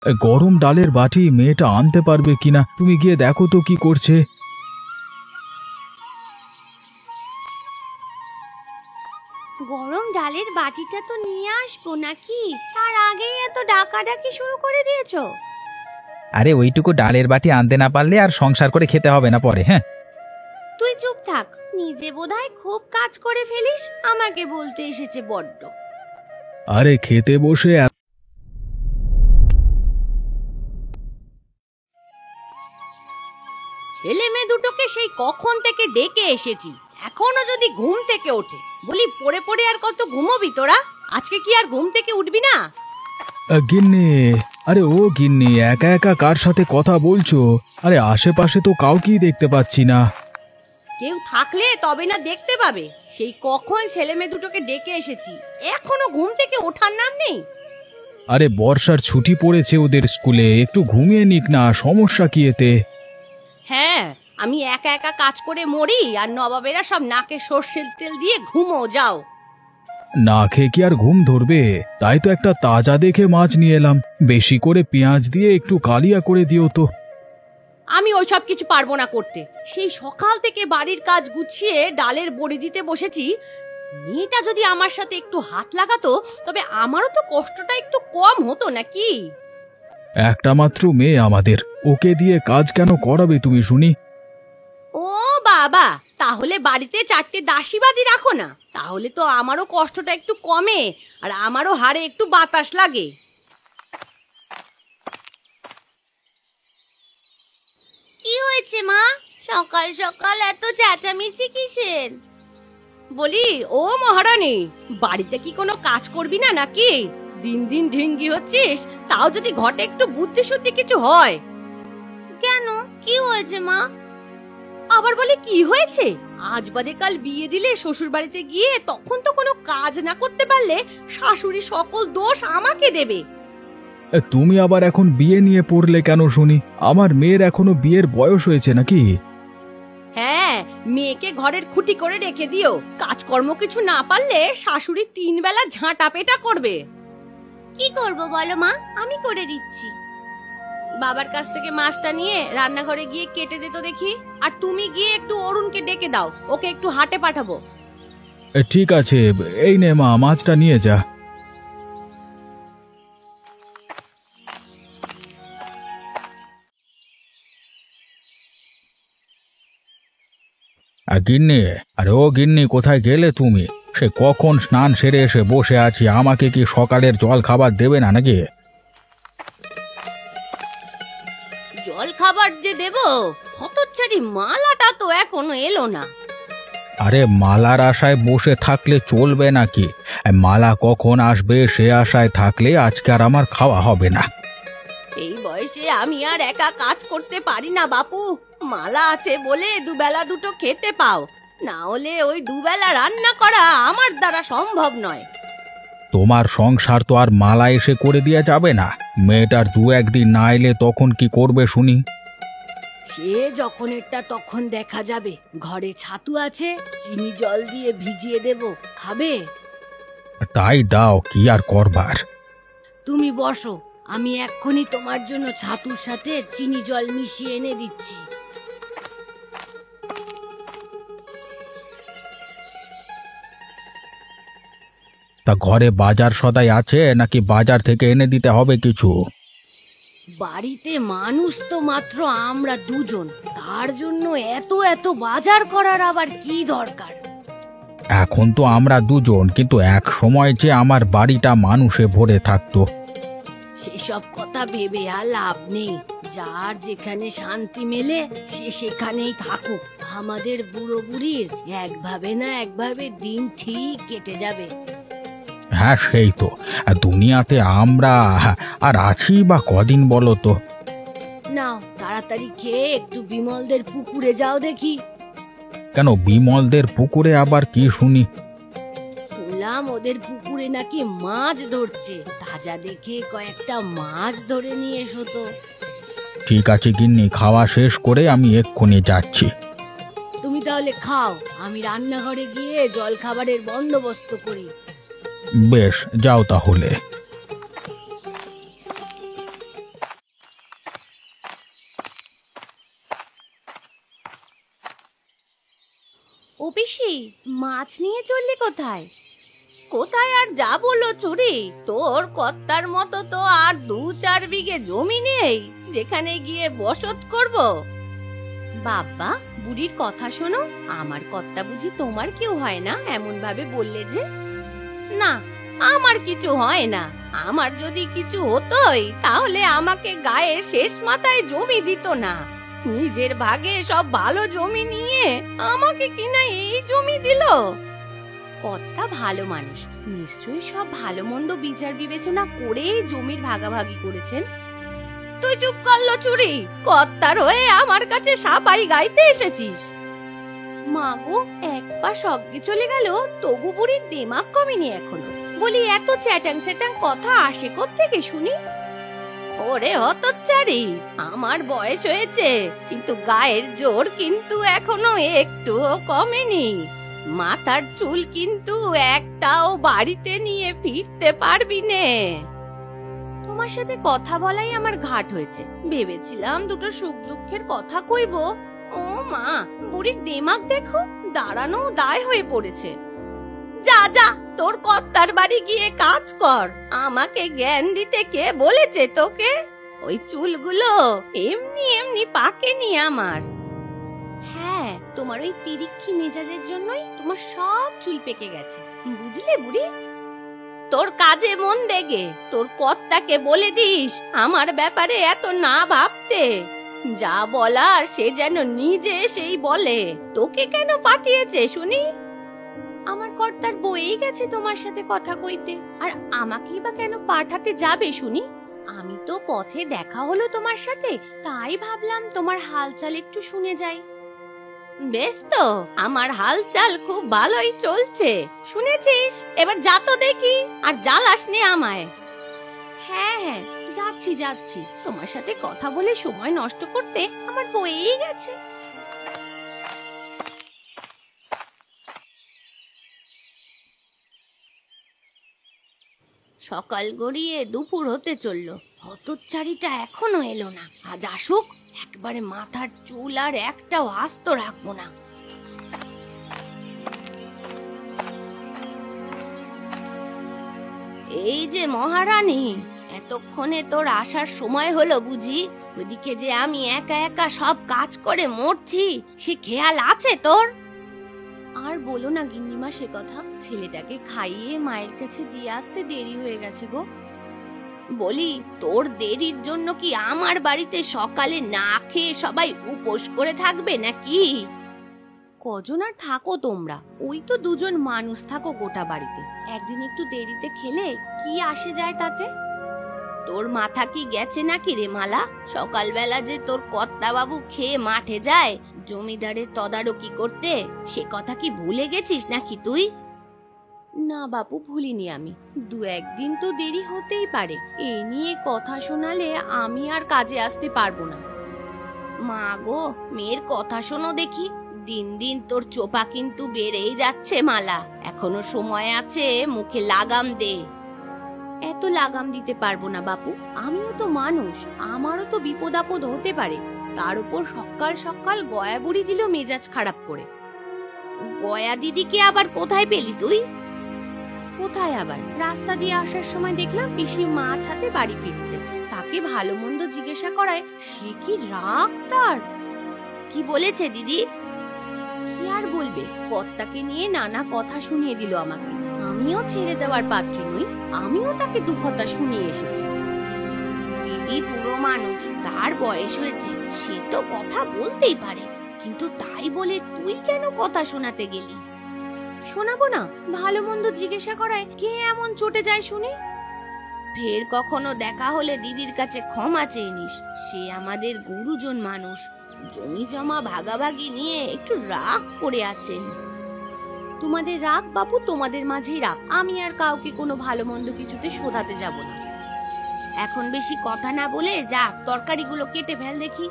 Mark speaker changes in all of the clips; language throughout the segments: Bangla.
Speaker 1: গরম ডালের বাটি মেয়েটা আনতে পারবে কিনা তুমি গিয়ে দেখো তো কি করছে।
Speaker 2: গরম ডালের বাটিটা তো নিয়ে আসবো নাকি, তার আগেই এত ডাকাডাকি শুরু করে দিয়েছো?
Speaker 3: আরে ওইটুকু ডালের বাটি আনতে না পারলে আর সংসার করে খেতে হবে না পরে। হ্যাঁ,
Speaker 2: তুই চুপ থাক, নিজে বোধহয় খুব কাজ করে ফেলিস, আমাকে বলতে এসেছে বড্ড।
Speaker 1: আরে খেতে বসে
Speaker 2: ছেলে মেয়ে দুটোকে সেই কখন থেকে ডেকে এসেছি, এখনো যদি ঘুম থেকে ওঠে, বলি পড়ে পড়ে আর কত ঘুমোবি তোরা? আজকে কি আর ঘুম থেকে উঠবি না?
Speaker 1: গিন্নি, আরে ও গিন্নি, একা একা কার সাথে কথা বলছো? আরে আশেপাশে তো কাউকেই দেখতে পাচ্ছি না।
Speaker 2: কেউ থাকলে তবে না দেখতে পাবে, সেই কখন ছেলে মেয়ে দুটোকে ডেকে এসেছি, এখনো ঘুম থেকে ওঠার নাম নেই।
Speaker 1: আরে বর্ষার ছুটি পড়েছে ওদের স্কুলে, একটু ঘুমিয়ে নিক না, সমস্যা কি এতে?
Speaker 2: হ্যাঁ, আমি একা একা কাজ করে মরি আর নবাবেরা সব নাকে সর্ষের তেল দিয়ে ঘুমো যাও।
Speaker 1: না খেয়ে কি আর ঘুম ধরবে? তাই তো একটা তাজা দেখে মাছ নিয়ে এলাম, বেশি করে পেঁয়াজ দিয়ে একটু কালিয়া করে দিও তো।
Speaker 2: আমি ওইসব কিছু পারবো না করতে, সেই সকাল থেকে বাড়ির কাজ গুছিয়ে ডালের বড়ি দিতে বসেছি। মেয়েটা যদি আমার সাথে একটু হাত লাগাতো তবে আমারও তো কষ্টটা একটু কম হতো নাকি?
Speaker 1: একটা মাত্র মেয়ে আমাদের, ওকে দিয়ে কাজ কেন করাবে তুমি শুনি?
Speaker 2: ও বাবা, তাহলে বাড়িতে 4টে দাসীবাদী রাখো না, তাহলে তো আমারও কষ্টটা একটু কমে আর আমারও হাড়ে একটু বাতাস লাগে। কি হয়েছে মা, সকাল সকাল এত চেঁচামেচি কিসের? বলি ও মহারানী, বাড়িতে কি কোনো কাজ করবি না নাকি? দিন দিন ঢিঙ্গি হচ্ছিস, তাও যদি ঘটে একটু বুদ্ধি শুদ্ধি কিছু হয়। কেন, কি হয়েছে মা? আবার বলে কি হয়েছে? আজ বাদে কাল বিয়ে দিলে শ্বশুর বাড়িতে গিয়ে তখন তো কোনো কাজ না করতে পারলে শাশুড়ি সকল দোষ আমাকে দেবে।
Speaker 1: তুমি আবার এখন বিয়ে নিয়ে পড়লে কেন শুনি? আমার মেয়ের এখনো বিয়ের বয়স হয়েছে নাকি?
Speaker 2: হ্যাঁ, মেয়েকে ঘরের খুঁটি করে রেখে দিও, কাজকর্ম কিছু না পারলে শাশুড়ি 3 বেলা ঝাঁটা পেটা করবে। কি করব বলো মা, আমি করে দিচ্ছি। বাবার কাছ থেকে মাছটা নিয়ে রান্নাঘরে গিয়ে কেটে দে তো দেখি, আর তুমি গিয়ে একটু অরুণকে ডেকে দাও, ওকে একটু হাটে পাঠাবো।
Speaker 1: ঠিক আছে, এই নে মা, মাছটা নিয়ে যা। গিন্নি, আরে ও গিন্নি, কোথায় গেলে তুমি? সে কখন স্নান সেরে এসে বসে আছি, আমাকে কি সকালের জল খাবার দেবে না নাকি?
Speaker 2: জল খাবার যে দেব, হতচ্ছাড়ি মালাটা তো এখনো এলো না।
Speaker 1: আরে মালার আশায় বসে থাকলে চলবে নাকি? মালা কখন আসবে সে আশায় থাকলে আজকে আর আমার খাওয়া হবে না।
Speaker 2: এই বয়সে আমি আর একা কাজ করতে পারি না বাপু, মালা আছে বলে দুবেলা দুটো খেতে পাও, না হলে ওই দুবেলা রান্না করা আমার দ্বারা সম্ভব নয়।
Speaker 1: তোমার সংসার তো আর মালা এসে করে দেয়া যাবে না। মেয়েটার 2-1 দিন না এলে তখন কি করবে শুনি?
Speaker 2: সে যখন এটা তখন দেখা যাবে। ঘরে ছাতু আছে, চিনি জল দিয়ে ভিজিয়ে দেব, খাবে?
Speaker 1: তাই দাও, কি আর করবার।
Speaker 2: তুমি বসো, আমি এক্ষুনি তোমার জন্য ছাতুর সাথে চিনি জল মিশিয়ে এনে দিচ্ছি।
Speaker 1: তা ঘরে বাজার সদাই আছে নাকি বাজার থেকে এনে দিতে হবে কিছু?
Speaker 2: বাড়িতে মানুষ তো মাত্র আমরা 2 জন, তার জন্য এত এত বাজার করার আবার কি দরকার?
Speaker 1: এখন তো আমরা 2 জন, কিন্তু এক সময় যে আমার বাড়িটা মানুষে ভরে থাকতো।
Speaker 2: সেসব কথা ভেবে আর লাভ নেই, যার যেখানে শান্তি মেলে সে সেখানেই থাকুক। আমাদের বুড়ো বুড়ির একভাবে না একভাবে দিন ঠিক কেটে যাবে।
Speaker 1: হ্যাঁ সেই তো, দুনিয়াতে আমরা আর আছি বা কদিন বলো তো?
Speaker 2: নাও তাড়াতাড়ি খেয়ে একটু বিমলদের পুকুরে যাও দেখি।
Speaker 1: কেন, বিমলদের পুকুরে আবার কি শুনি?
Speaker 2: শুনলাম ওদের পুকুরে নাকি মাছ ধরছে, তাজা দেখে কয়েকটা মাছ ধরে নিয়ে এসো তো।
Speaker 1: ঠিক আছে গিন্নি, খাওয়া শেষ করে আমি এক্ষুনি যাচ্ছি।
Speaker 2: তুমি তাহলে খাও, আমি রান্নাঘরে গিয়ে জল খাবারের বন্দোবস্ত করি।
Speaker 1: বেশ, যাও তাহলে।
Speaker 2: ও পিসি, মাছ নিয়ে চললি কোথায়? কোথায় আর যাবো লো চুরি, তোর কর্তার মতো তো আর 2-4 বিঘে জমি নেই যেখানে গিয়ে বসত করব। বাবা, বুড়ির কথা শোনো, আমার কর্তা বুঝি তোমার কেউ হয় না এমন ভাবে বললে যে? না, আমার কিছু হয় না। আমার যদি কিছু হতোই তাহলে আমাকে গায়ের শেষ মাথায় জমি দিত না। নিজের ভাগে সব ভালো জমি নিয়ে আমাকে কিনা এই জমি দিল। কর্তা ভালো মানুষ, নিশ্চয়ই সব ভালো মন্দ বিচার বিবেচনা করে জমির ভাগাভাগি করেছেন। তুই চুপ করলো চুরি, কর্তার হয়ে আমার কাছে সাপাই গাইতে এসেছিস? মাগো, এক পা সজ্ঞে চলে গেল, তবু বুড়ির দিমাগ কমেনি এখনো। বলি, এত চ্যাটাং চ্যাটাং কথা আসে কোত্থেকে শুনি? ওরে হতচ্চারি, আমার বয়স হয়েছে কিন্তু গায়ের জোর কিন্তু এখনো একটুও কমেনি। মাথার চুল কিন্তু একটাও বাড়িতে নিয়ে ফিরতে পারবি নে। তোমার সাথে কথা বলাই আমার ঘাট হয়েছে, ভেবেছিলাম দুটো সুখ দুঃখের কথা কইব। ও মা, বুড়ির দিমাগ দেখো, দাঁড়ানো দায় হয়ে পড়েছে। যা যা, তোর কর্তার বাড়ি গিয়ে কাজ কর। আমাকে জ্ঞান দিতে কে বলেছে তোকে? ওই চুলগুলো এমনি এমনি পাকেনি আমার। হ্যাঁ, তোমার ওই তিরিক্ষি মেজাজের জন্যই তোমার সব চুল পেকে গেছে, বুঝলে বুড়ি? তোর কাজে মন দেগে, তোর কর্তাকে বলে দিস আমার ব্যাপারে এত না ভাবতে। যা বলার সে যেন নিজে এসেই বলে। তোকে কেন পাঠিয়েছে শুনি? আমার কর্তার বয়েই গেছে তোমার সাথে কথা কইতে, আর আমাকেই বা কেন পাঠাতে যাবে শুনি? আমি তো পথে দেখা হলো তোমার সাথে, তাই ভাবলাম তোমার হালচাল একটু শুনে যাই। বেশ তো, আমার হালচাল খুব ভালোই চলছে, শুনেছিস? এবার যা তো দেখি, আর জ্বালাস নে আমায়। হ্যাঁ হ্যাঁ, যাচ্ছি যাচ্ছি, তোমার সাথে কথা বলে সময় নষ্ট করতে আমার বয়েই গেছে। সকাল গড়িয়ে দুপুর হতে চললো, হতচ্চারিটা এখনো এলো না। আজ আসুক, একবারে মাথার চুল আর একটাও আস্ত রাখবো না। এই যে মহারানী, এতক্ষণে তোর আসার সময় হলো বুঝি? ওদিকে যে আমি একা একা সব কাজ করে মরছি, সে খেয়াল আছে তোর? আর বলো না গিন্নিমা সে কথা, ছেলেটাকে খাইয়ে মায়ের কাছে দিয়ে আসতে দেরি হয়ে গেছে গো। বলি, তোর দেরির জন্য কি আমার বাড়িতে সকালে না খেয়ে সবাই উপোস করে থাকবে নাকি? কজন আর থাকো তোমরা? ওই তো দুজন মানুষ থাকো গোটা বাড়িতে, একদিন একটু দেরিতে খেলে কি আসে যায় তাতে? তোর মাথা কি গেছে নাকি রে মালা? সকালবেলা যে তোর কর্তা বাবু খেয়ে মাঠে যায় জমিদারের তদারকি করতে, সে কথা কি ভুলে গেছিস নাকি তুই? না বাপু, ভুলিনি আমি। 2-1 দিন তো দেরি হতেই পারে, এ নিয়ে কথা শোনালে আমি আর কাজে আসতে পারবো না। মা গো, মেয়ের কথা শোনো দেখি। দিন দিন তোর চোপা কিন্তু বেড়েই যাচ্ছে মালা, এখনো সময় আছে, মুখে লাগাম দে। এত লাগাম দিতে পারবো না বাপু, আমিও তো মানুষ, আমারও তো বিপদ আপদ হতে পারে। তার উপর সকাল সকাল গয়া বুড়ি দিল মেজাজ খারাপ করে। গয়া দিদিকে আবার কোথায় পেলি তুই? কোথায় আবার, রাস্তা দিয়ে আসার সময় দেখলাম পিসি মাছ হাতে বাড়ি ফিরছে। তাকে ভালো মন্দ জিজ্ঞাসা করায় সে কি রাগ তার! কি বলেছে দিদি? কি আর বলবে, কর্তাকে নিয়ে নানা কথা শুনিয়ে দিল আমাকে। আমিও ছেড়ে দেওয়ার পাত্রী নই, আমিও তাকে দুঃখতা শুনিয়ে এসেছি। দিদি বুড়ো মানুষ, তার বয়স হয়েছে, সে তো কথা বলতেই পারে, কিন্তু তাই বলে তুই কেন কথা শোনাতে গেলি? শোনাবো না, ভালো মন্দ জিজ্ঞাসা করায় কে এমন চটে যায় শুনি? ফের কখনো দেখা হলে দিদির কাছে ক্ষমা চেয়ে নিস, সে আমাদের গুরুজন মানুষ, জমি জমা ভাগাভাগি নিয়ে একটু রাগ করে আছেন। তোমাদের রাগ বাপু, তোমাদের মাঝেই রাগ, আমি আর কাউকে কোনো ভালো মন্দ কিছুতে শোধাতে যাব না। এখন বেশি কথা না বলে যা, তরকারিগুলো কেটে ফেল দেখি।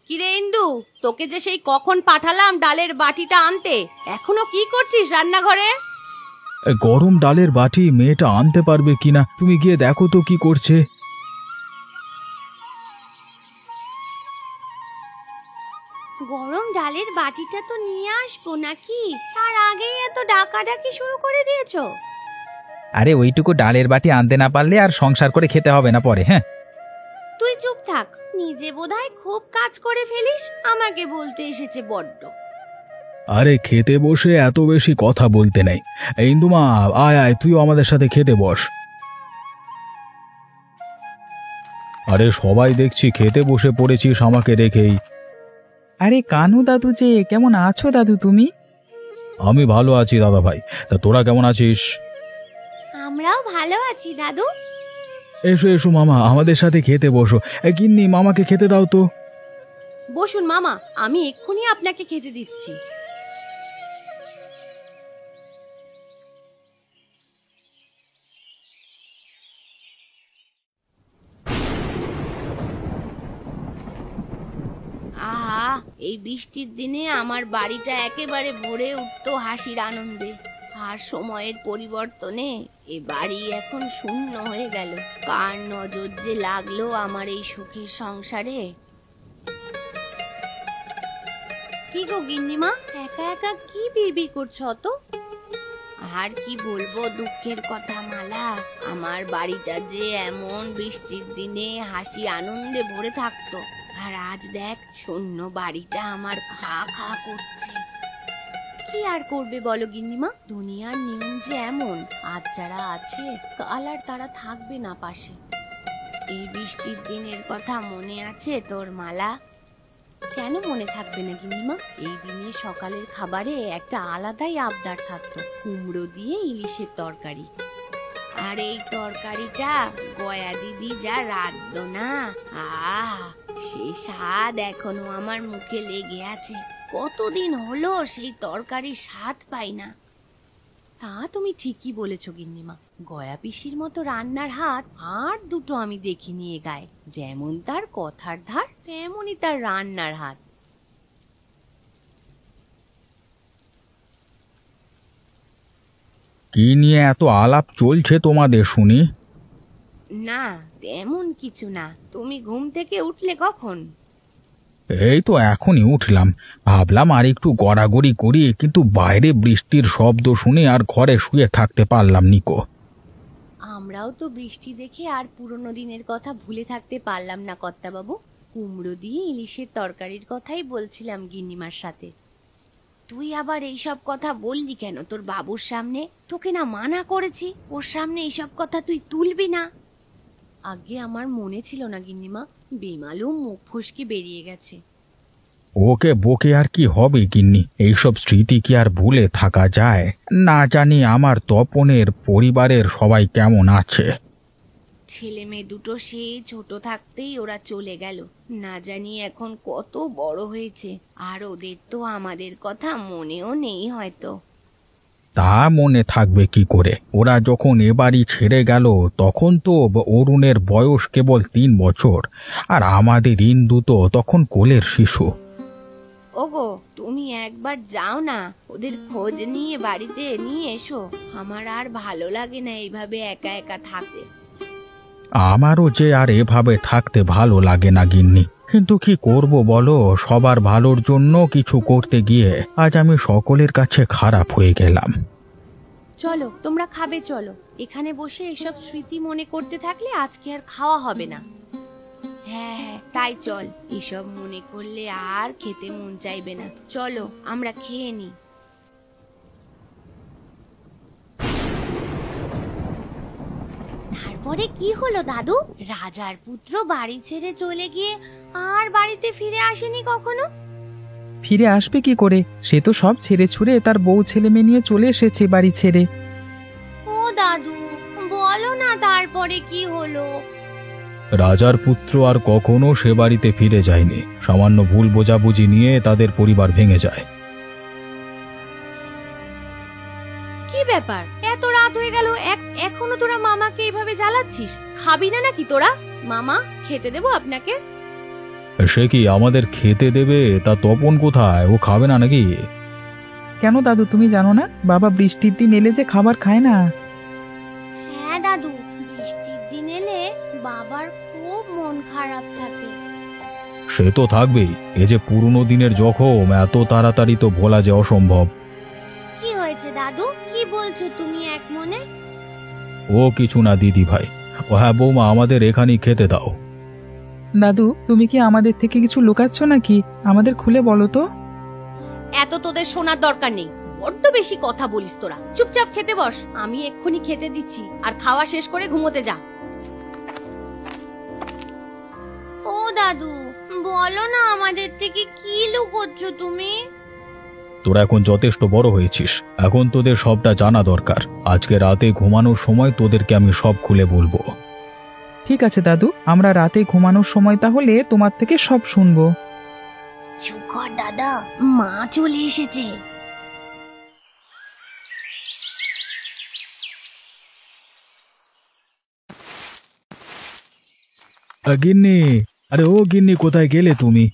Speaker 2: কিরে ইন্দু, তোকে যে সেই কখন পাঠালাম ডালের বাটিটা আনতে, এখনো কি করছিস রান্নাঘরে?
Speaker 1: গরম ডালের বাটি মেয়েটা আনতে পারবে কিনা, তুমি গিয়ে দেখো তো কি করছে।
Speaker 2: বাটিটা তো নিয়ে আসবো নাকি, তার আগেই এত ডাকাডাকি শুরু করে দিয়েছো?
Speaker 3: আরে ওইটুকু ডালের বাটি আনতে না পারলে আর সংসার করে খেতে হবে না পরে। হ্যাঁ,
Speaker 2: তুই চুপ থাক, নিজে বোধহয় খুব কাজ করে ফেলিস, আমাকে বলতে এসেছে বড্ড।
Speaker 1: আরে খেতে বসে এত বেশি কথা বলতে নেই। এই ইন্দুমা, আয় আয়, তুইও আমাদের সাথে খেতে বস। আরে সবাই দেখছি খেতে বসে পড়েছিস আমাকে রেখেই।
Speaker 3: আরে কানু দাদু যে, কেমন আছো দাদু তুমি?
Speaker 1: আমি ভালো আছি দাদা ভাই, তা তোরা কেমন আছিস?
Speaker 2: আমরাও ভালো আছি দাদু।
Speaker 1: এসো এসো মামা, আমাদের সাথে খেতে বসো। গিন্নি, মামাকে খেতে দাও তো।
Speaker 2: বসুন মামা, আমি এক্ষুনি আপনাকে খেতে দিচ্ছি। আহা, এই বৃষ্টির দিনে আমার বাড়িটা একেবারে ভরে উঠতো হাসির আনন্দে। আর সময়ের পরিবর্তনে এ বাড়ি এখন শূন্য হয়ে গেল। কার নজর যে লাগলো আমার এই সুখের সংসারে। কি গো গিন্নিমা, একা একা কি বিড়বিড় করছো অত? আর কি বলবো দুঃখের কথা মালা, আমার বাড়িটা যে এমন বৃষ্টির দিনে হাসি আনন্দে ভরে থাকতো, আর আজ দেখ শূন্য বাড়িটা আমার খা খা করছে। কি আর করবে বলো গিন্নিমা, দুনিয়ার নিয়ম যে এমন, আজ যারা আছে কাল আর তারা থাকবে না পাশে। এই বৃষ্টির দিনের কথা মনে আছে তোর মালা? কেন মনে থাকবে না গিন্নিমা, এই দিনে সকালের খাবারে একটা আলাদাই আবদার থাকতো, কুমড়ো দিয়ে ইলিশের তরকারি। আর এই তরকারিটা গয়া দিদি যা রাঁধতো না, আহ সে স্বাদ এখনো আমার মুখে লেগে আছে। কতদিন হলো সেই তরকারির স্বাদ পাই না। তা তুমি ঠিকই বলেছ গিন্নিমা, গয়া পিসির মতো রান্নার হাত আর দুটো আমি দেখিনি এ গায়ে। যেমন তার কথার ধার, তেমনই তার রান্নার হাত।
Speaker 1: কি নিয়ে এত আলাপ চলছে তোমাদের শুনি?
Speaker 2: না তেমন কিছু না। তুমি ঘুম থেকে উঠলে কখন?
Speaker 1: এই তো এখনই উঠলাম, ভাবলাম আর একটু গড়াগড়ি করি, কিন্তু বাইরে বৃষ্টির শব্দ শুনে আর ঘরে শুয়ে থাকতে পারলাম নিকো।
Speaker 2: আমরাও তো বৃষ্টি দেখে আর পুরনো দিনের কথা ভুলে থাকতে পারলাম না কর্তাবাবু। কুমড়ো দিয়ে ইলিশের তরকারির কথাই বলছিলাম গিন্নিমার সাথে। তুই আবার এইসব কথা বললি কেন তোর বাবুর সামনে? তোকে না মানা করেছি ওর সামনে এইসব কথা তুই তুলবি না। আগে আমার মনে ছিল না গিন্নিমা, বেমালুম মুখ ফসকে বেরিয়ে গেছে।
Speaker 1: ওকে বকে আর কি হবে গিন্নি, এইসব স্মৃতি কি আর ভুলে থাকা যায়? না জানি আমার তপনের পরিবারের সবাই কেমন আছে।
Speaker 2: ছেলে মেয়ে দুটো সে ছোট থাকতেই ওরা চলে গেল, না জানি এখন কত বড় হয়েছে। আর ওদের তো আমাদের কথা মনেও নেই হয়তো।
Speaker 1: তা মনে থাকবে কি করে? ওরা যখন এ বাড়ি ছেড়ে গেল তখন তো অরুণের বয়স কেবল 3 বছর, আর আমাদের ইন্দু তো তখন কোলের শিশু।
Speaker 2: ওগো, তুমি একবার যাও না, ওদের খোঁজ নিয়ে বাড়িতে নিয়ে এসো। আমার আর ভালো লাগে না এইভাবে একা একা থাকতে।
Speaker 1: আমারও যে আর এভাবে থাকতে ভালো লাগে না গিন্নি, কিন্তু কি করব বলো, সবার ভালোর জন্য কিছু করতে গিয়ে আজ আমি সকলের কাছে খারাপ হয়ে গেলাম।
Speaker 2: চলো তোমরা খাবে, চলো। এখানে বসে এসব স্মৃতি মনে করতে থাকলে আজকে আর খাওয়া হবে না। হ্যাঁ হ্যাঁ তাই চল, এসব মনে করলে আর খেতে মন চাইবে না। চলো আমরা খেয়ে নি। তারপরে কি হলো দাদু? রাজার পুত্র বাড়ি ছেড়ে চলে গিয়ে আর বাড়িতে ফিরে আসেনি কখনো?
Speaker 3: ফিরে আসবে কি করে? সে তো সব ছেড়ে ছুড়ে তার বউ ছেলে মেয়ে নিয়ে চলে এসেছে বাড়ি ছেড়ে।
Speaker 2: ও দাদু, বলো না তারপরে কি হলো?
Speaker 1: রাজার পুত্র আর কখনো সে বাড়িতে ফিরে যায়নি। সামান্য ভুল বোঝাবুঝি নিয়ে তাদের পরিবার ভেঙে যায়।
Speaker 2: কি ব্যাপার, এত রাত হয়ে গেল, এখনো তোরা মামাকে এইভাবে জ্বালাচ্ছিস? খাবি না নাকি তোরা? মামা, খেতে দেবো আপনাকে?
Speaker 1: সে কি আমাদের খেতে দেবে? তা তপন কোথায়? ও খাবে না নাকি?
Speaker 3: কেন দাদু, তুমি জানো না বাবা বৃষ্টির দিন এলে যে খাবার খায় না?
Speaker 2: হ্যাঁ দাদু, বৃষ্টির দিন এলে বাবার খুব মন খারাপ থাকে।
Speaker 1: সে তো থাকবেই। এ যে পুরনো দিনের জখম, এত তাড়াতাড়ি তো ভোলা যে অসম্ভব।
Speaker 2: কি হয়েছে দাদু, কি বলছো তুমি এক মনে?
Speaker 1: ও কিছু না দিদি ভাই। ও হ্যাঁ বৌমা, আমাদের এখানেই খেতে দাও।
Speaker 3: দাদু, তুমি কি আমাদের থেকে কিছু লুকাচ্ছ নাকি? আমাদের খুলে বলো তো।
Speaker 2: এত তোদের শোনার দরকার নেই, বড্ড বেশি কথা বলিস তোরা। চুপচাপ খেতে বস, আমি এক্ষুনি খেতে দিচ্ছি, আর খাওয়া শেষ করে ঘুমোতে যা। ও দাদু, বলো না আমাদের থেকে কি লুকোচ্ছ তুমি?
Speaker 1: তোরা এখন যথেষ্ট বড় হয়েছিস, এখন তোদের সবটা জানা দরকার। আজকে রাতে ঘুমানোর সময় তোদেরকে আমি সব খুলে বলবো।
Speaker 3: ঠিক আছে দাদু, আমরা রাতে ঘুমানোর সময় তাহলে তোমার থেকে সব শুনবো।
Speaker 2: চুপ কর দাদা, মা চলে এসেছে।
Speaker 1: গিন্নি, আরে ও গিন্নি, কোথায় গেলে তুমি?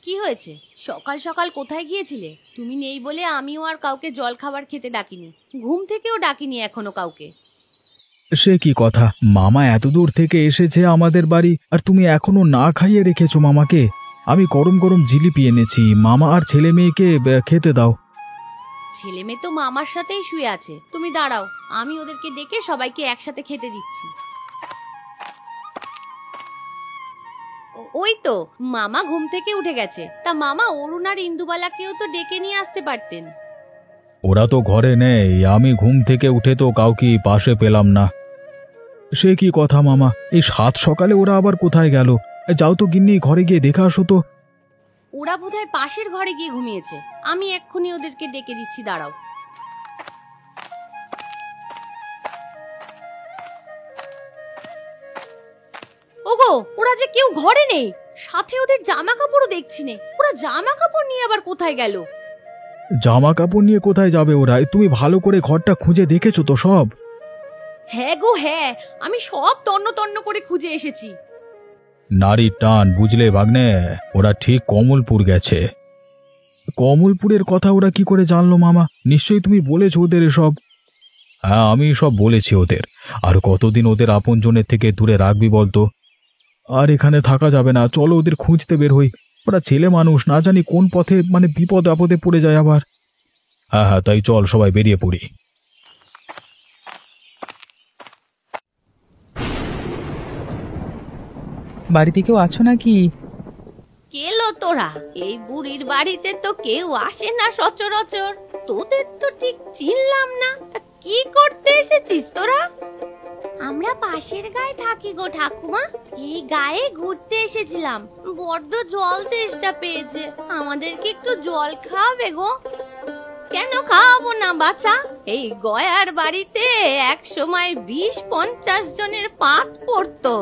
Speaker 2: কি হয়েছে? সকাল সকাল কোথায় গিয়েছিলে? তুমি নেই বলে আমিও আর কাউকে জল খাবার খেতে ডাকিনি, ঘুম থেকেও ডাকিনি এখনো কাউকে।
Speaker 1: সে কি কথা, মামা এত দূর থেকে এসেছে আমাদের বাড়ি, আর তুমি এখনো না খাইয়ে রেখেছো মামাকে? আমি গরম গরম জিলিপি এনেছি, মামা আর ছেলে মেয়েকে খেতে দাও।
Speaker 2: ছেলে মেয়ে তো মামার সাথেই শুয়ে আছে, তুমি দাঁড়াও, আমি ওদেরকে ডেকে সবাইকে একসাথে খেতে দিচ্ছি। ওই তো মামা ঘুম থেকে উঠে গেছে। তা মামা, অরুণ আর ইন্দুবালাকেও তো ডেকে নিয়ে আসতে পারতেন।
Speaker 1: ওরা তো ঘরে নেই, আমি ঘুম থেকে উঠে তো কাউকে পাশে পেলাম না। সে কি কথা মামা, এই সাত সকালে ওরা আবার কোথায় গেল? যাও তো গিন্নি, ঘরে গিয়ে দেখে আসো তো।
Speaker 2: ওরা বোধহয় পাশের ঘরে গিয়ে ঘুমিয়েছে, আমি এক্ষুনি ওদেরকে ডেকে দিচ্ছি, দাঁড়াও। ওগো, ওরা যে কেউ ঘরে নেই, সাথে ওদের জামা কাপড়ও দেখছি নে। ওরা জামা কাপড় নিয়ে আবার কোথায় গেল?
Speaker 1: জামা কাপড় নিয়ে কোথায় যাবে ওরা? তুমি ভালো করে ঘরটা খুঁজে দেখেছো তো সব?
Speaker 2: হ্যাঁ গো হ্যাঁ, আমি সব তন্ন তন্ন করে খুঁজে এসেছি।
Speaker 1: নারীর টান, বুঝলে ভাগ্নে, ওরা ঠিক কমলপুর গেছে। কমলপুরের কথা ওরা কি করে জানলো মামা? নিশ্চয়ই তুমি বলেছো ওদের এসব। হ্যাঁ, আমি সব বলেছি ওদের। আর কতদিন ওদের আপনজনের থেকে দূরে রাখবি বলতো? আর এখানে থাকা যাবে না, চলো ওদের খুঁজতে বের হই। ওরা ছেলে মানুষ, না জানি কোন পথে বিপদ আপদে পড়ে যায় আবার। হ্যাঁ হ্যাঁ, তাই চল সবাই বেরিয়ে পড়ি।
Speaker 3: বাড়িতে কেউ আছো নাকি?
Speaker 2: কেলো তোরা? এই বুড়ির বাড়িতে তো কেউ আসে না সচরাচর, তোদের তো ঠিক চিনলাম না। তা কি করতে এসেছিস তোরা? আমরা পাশের গায়ে থাকি গো ঠাকুমা, এই গায়ে ঘুরতে এসেছিলাম। বড্ড জল তেষ্টা পেয়েছে, আমাদেরকে একটু জল খাওয়াবে গো? কেন খাওয়াবো না বাছা, এই গয়ার বাড়িতে এক সময় 20-50 জনের পাত পড়তো।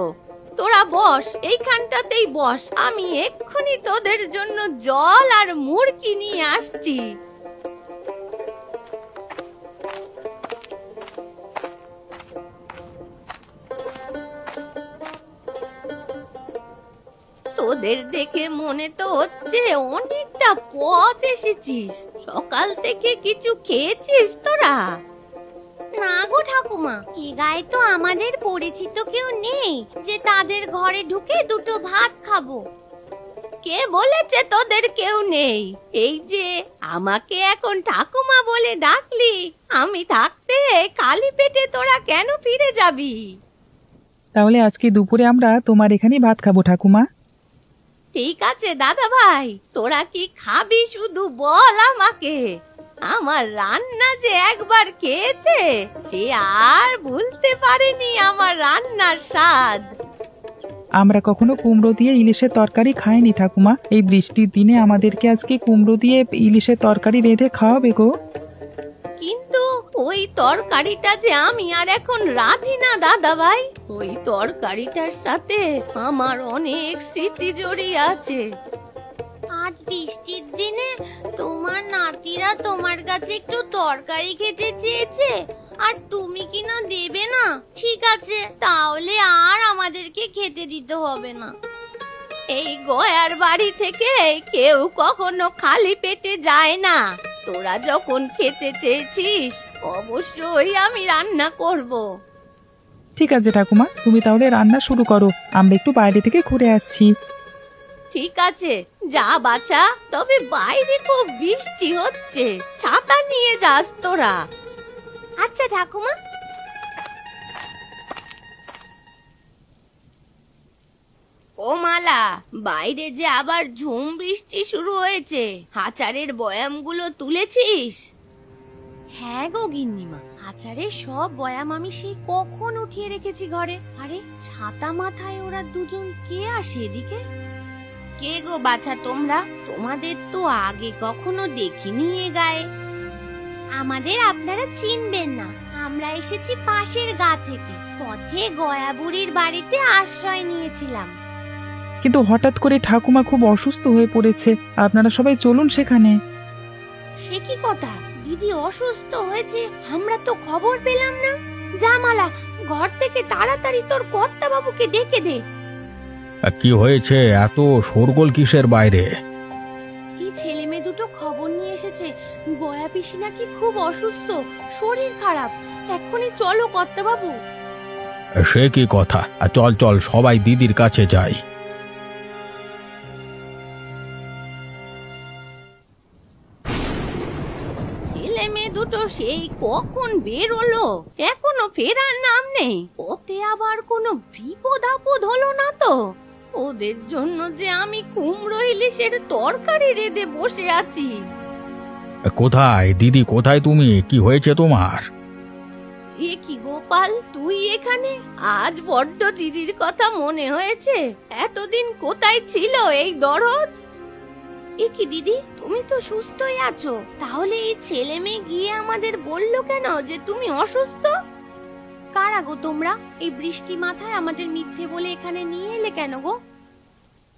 Speaker 2: তোরা বস, এইখানটাতেই বস, আমি এক্ষুনি তোদের জন্য জল আর মুড়কি নিয়ে আসছি। তোদের দেখে মনে তো হচ্ছে অনেকটা পথ এসেছিস। সকাল থেকে কিছু খেয়েছিস তোরা? না গো ঠাকুমা, এ গায়ে তো আমাদের পরিচিত কেউ নেই যে তাদের ঘরে ঢুকে দুটো ভাত খাবো। কে বলেছে তোদের কেউ নেই? এই যে আমাকে এখন ঠাকুমা বলে ডাকলি, আমি থাকতে খালি পেটে তোরা কেন ফিরে যাবি?
Speaker 3: তাহলে আজকে দুপুরে আমরা তোমার এখানেই ভাত খাবো ঠাকুমা।
Speaker 2: ঠিক আছে দাদা ভাই, তোরা কি খাবি শুধু বল আমাকে। আমার রান্না যে একবার খেয়েছে, সে আর ভুলতে পারেনি আমার রান্নার স্বাদ।
Speaker 3: আমরা কখনো কুমড়ো দিয়ে ইলিশের তরকারি খাইনি ঠাকুমা, এই বৃষ্টির দিনে আমাদেরকে আজকে কুমড়ো দিয়ে ইলিশের তরকারি রেঁধে খাওয়াবে গো।
Speaker 2: কিন্তু ওই তরকারিটা যে আমি আর এখন রাঁধি না দাদা ভাই, ওই তরকারিটার সাথে আমার অনেক স্মৃতি জড়িয়ে আছে। আজ বৃষ্টির দিনে তোমার নাতিরা তোমার কাছে একটু তরকারি খেতে চেয়েছে, আর তুমি কি না দেবে না? ঠিক আছে, তাহলে আর আমাদেরকে খেতে দিতে হবে না। এই গয়ার বাড়ি থেকে কেউ কখনো খালি পেটে যায় না। তোরা যখন খেতে চেয়েছিস, অবশ্যই আমি রান্না করব।
Speaker 3: ঠিক আছে ঠাকুমা, তুমি তাহলে রান্না শুরু করো, আমরা একটু বাইরে থেকে ঘুরে আসছি।
Speaker 2: ঠিক আছে, যা বাছা, তবে বাইরে খুব বৃষ্টি হচ্ছে, ছাতা নিয়ে যাস তোরা। আচ্ছা ঠাকুমা। ও মালা, বাইরে যে আবার ঝুম বৃষ্টি শুরু হয়েছে, আচারের বয়ামগুলো তুলেছিস? হ্যাঁ গো গিন্নিমা, আচারের সব বয়াম আমি সেই কখন উঠিয়ে রেখেছি ঘরে। আরে ছাতা মাথায় ওরা দুজন কে আসে এদিকে? কে গো বাছা তোমরা? তোমাদের তো আগে কখনো দেখিনি এ গায়ে। আমাদের আপনারা চিনবেন না, আমরা এসেছি পাশের গা থেকে। পথে গয়া বুড়ির বাড়িতে আশ্রয় নিয়েছিলাম।
Speaker 3: কিন্তু হঠাৎ করে ঠাকুমা খুব অসুস্থ হয়ে পড়েছে, আপনারা সবাই চলুন সেখানে।
Speaker 2: সে কি কথা, দিদি অসুস্থ হয়েছে? আমরা তো খবর পেলাম না। জামালা, ঘর থেকে তাড়াতাড়ি তোর কর্তা বাবুকে ডেকে দে।
Speaker 1: কি হয়েছে? এত শোরগোল কিসের বাইরে?
Speaker 2: এই ছেলে মেয়ে দুটো খবর নিয়ে এসেছে, গয়া পিসি নাকি খুব অসুস্থ, শরীর খারাপ। এক্ষুনি চলো কর্তা বাবু।
Speaker 1: সে কি কথা? চল চল, সবাই দিদির কাছে যাই।
Speaker 2: ছেলে মেয়ে দুটো সেই কখন বেরোলো, এখনো ফেরার নাম নেই। ওতে আবার কোনো বিপদ আপদ হলো না তো? ওদের জন্য যে আমি কুমড়ো ইলিশের তরকারি রেঁধে বসে আছি।
Speaker 1: কোথায় দিদি, কোথায় তুমি? কি হয়েছে তোমার?
Speaker 2: এ কি গোপাল, তুই এখানে? আজ বড্ড দিদির কথা মনে হয়েছে। এতদিন কোথায় ছিল এই দরদ? এ কি দিদি, তুমি তো সুস্থই আছো, তাহলে এই ছেলে মেয়ে গিয়ে আমাদের বললো কেন যে তুমি অসুস্থ? কারা গো তোমরা? এই বৃষ্টি মাথায় আমাদের মিথ্যে বলে এখানে নিয়ে এলে কেন গো?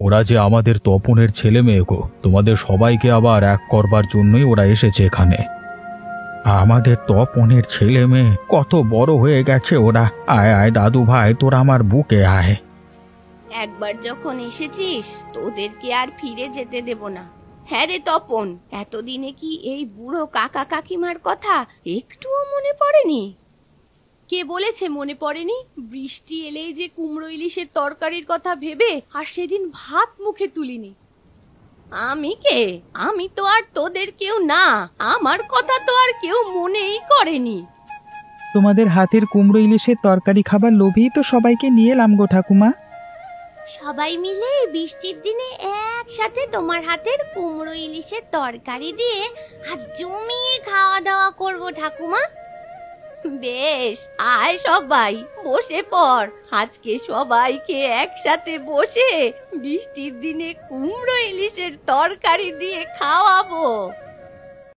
Speaker 1: ওরা যে আমাদের তপনের ছেলে মেয়ে গো, তোমাদের সবাইকে আবার এক করবার জন্যই ওরা এসেছে এখানে। আমাদের তপনের ছেলে মেয়ে কত বড় হয়ে গেছে ওরা। আয় আয় দাদু ভাই, তোরা আমার বুকে আয়।
Speaker 2: একবার যখন এসেছিস, তোদেরকে আর ফিরে যেতে দেব না। হ্যাঁ রে তপন, এতদিনে কি এই বুড়ো কাকা কাকিমার কথা একটুও মনে পড়েনি? কে বলেছে মনে পড়েনি? বৃষ্টি এলেই যে কুমড়ো ইলিশের তরকারির কথা ভেবে আর সেদিন ভাত মুখে তুলিনি। আমি কে? আমি তো আর তোদের কেউ না, আমার কথা তো আর কেউ মনেই করেনি।
Speaker 3: তোমাদের হাতের কুমড়ো ইলিশের তরকারি খাবার লোভেই তো সবাইকে নিয়ে এলাম গো ঠাকুমা।
Speaker 2: সবাই মিলে বৃষ্টির দিনে একসাথে তোমার হাতের কুমড়ো ইলিশের তরকারি দিয়ে আর জমিয়ে খাওয়া দাওয়া করবো ঠাকুমা। বেশ, আয় সবাই বসে পড়। আজকে সবাইকে একসাথে বসে বৃষ্টির দিনে কুমড়ো ইলিশের তরকারি দিয়ে খাওয়াবো।